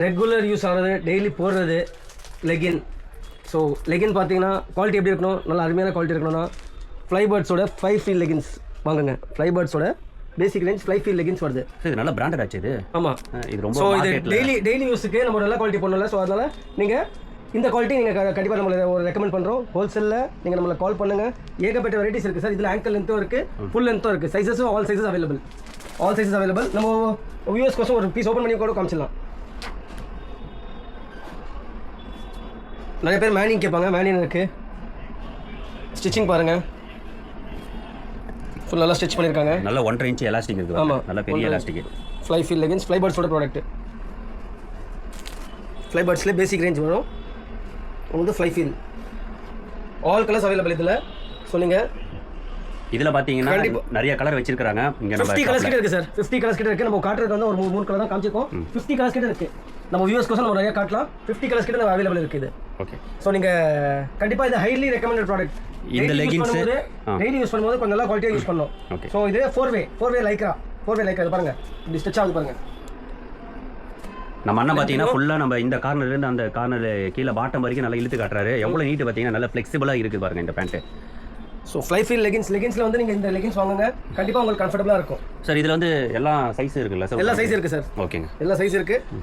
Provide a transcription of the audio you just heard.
Regular use ஆகிறது, daily போடுறது legging. So legging பார்த்தீங்கன்னா குவாலிட்டி எப்படி இருக்கணும், நல்லா அருமையான குவாலிட்டி இருக்கணும்னா ஃப்ளைபேர்ட்ஸோட 5 ஃபீல் லெகின்ஸ் வாங்குங்க. ஃப்ளைபேர்ட்ஸோட பேசிக் ரேஞ்ச் 5 ஃபீல் லெகின்ஸ் வருது. இது நல்ல பிராண்டட் ஆச்சு இது. ஆமாம், இது ரொம்ப. ஸோ இது டெய்லி யூஸுக்கு நம்ம நல்ல குவாலிட்டி பண்ணல. ஸோ அதனால் நீங்கள் இந்த குவாலிட்டி நீங்கள் கண்டிப்பாக நம்மளை ஒரு ரெக்கமெண்ட் பண்ணுறோம். ஹோல்சேலில் நீங்கள் நம்மளை கால் பண்ணுங்கள். ஏகப்பட்ட வெரைட்டிஸ் இருக்குது சார். இதில் ஆங்கிள் லென்த்தும் இருக்குது, ஃபுல் லென்த்தும் இருக்குது. சைஸஸும் ஆல் சைஸஸ் அவைலபிள். நம்ம வியூவர்ஸ் கோசம் ஒரு பீஸ் ஓப்பன் பண்ணி கூட காமிச்சிடலாம். நிறைய பேர் மேனிங் கேட்பாங்க. மேனிங் இருக்குது. ஸ்டிச்சிங் பாருங்கள், ஃபுல் நல்லா ஸ்டிச் பண்ணியிருக்காங்க. நல்ல 1.5 இன்ச் எலாஸ்டிக் இருக்குது. ஆமாம், நல்ல பெரிய எலாஸ்டிக். ஃப்ளை ஃபீல் லெகின்ஸ் ஃப்ளைபேர்ட்ஸோட ப்ராடக்ட். ஃப்ளைபேர்ட்ஸ்லேயே பேசிக் ரேஞ்ச் வரும். வந்து fly feel all colours available இதில். ஸோ நீங்கள் இதில் பார்த்தீங்கன்னா நிறைய கலர் வச்சிருக்காங்க. இங்கே 50 கலர்ஸ் கிட்ட இருக்குது சார். 50 கலர்ஸ் கிட்ட இருக்குது. நம்ம காட்டுறது வந்து ஒரு 3 கலர் தான் காமிச்சிருக்கோம். 50 கலர்ஸ் கிட்ட இருக்குது. நம்ம வியூவர்ஸ் கோசம் நம்ம நிறைய காட்டலாம். 50 கலர்ஸ் கிட்ட நம்ம அவைலபிள் இருக்குது. ஓகே. ஸோ நீங்கள் கண்டிப்பாக இது ஹைலி ரெக்கமெண்டட் ப்ராடக்ட். இந்த லெகின்ஸ் டெய்லி யூஸ் பண்ணும்போது கொஞ்சம் நல்லா குவாலிட்டியாக யூஸ் பண்ணணும். ஓகே. ஸோ இது 4வே லைக்ரா இது பாருங்கள், இப்படி ஸ்டிச் ஆகுது பாருங்கள். நம்ம அண்ணன் பார்த்தீங்கன்னா ஃபுல்லாக நம்ம இந்த கார்னர்லேருந்து அந்த கார்னர் கீழே பாட்டம் வரைக்கும் நல்லா இழுத்து காட்டுறாரு. எவ்வளோ நீட்டு பார்த்தீங்கன்னா நல்லா ஃப்ளெக்சிபிளாக இருக்குது பாருங்கள் இந்த பேண்ட்டு. ஸோ ஃப்ளை ஃபீல் லெகின்ஸில் வந்து நீங்கள் இந்த லெகின்ஸ் வாங்குங்க, கண்டிப்பாக உங்களுக்கு கம்ஃபர்டபுளாக இருக்கும் சார். இதில் வந்து எல்லா சைஸும் இருக்குல்ல சார்? எல்லா சைஸ் இருக்குது சார். ஓகேங்க, எல்லா சைஸ் இருக்குது.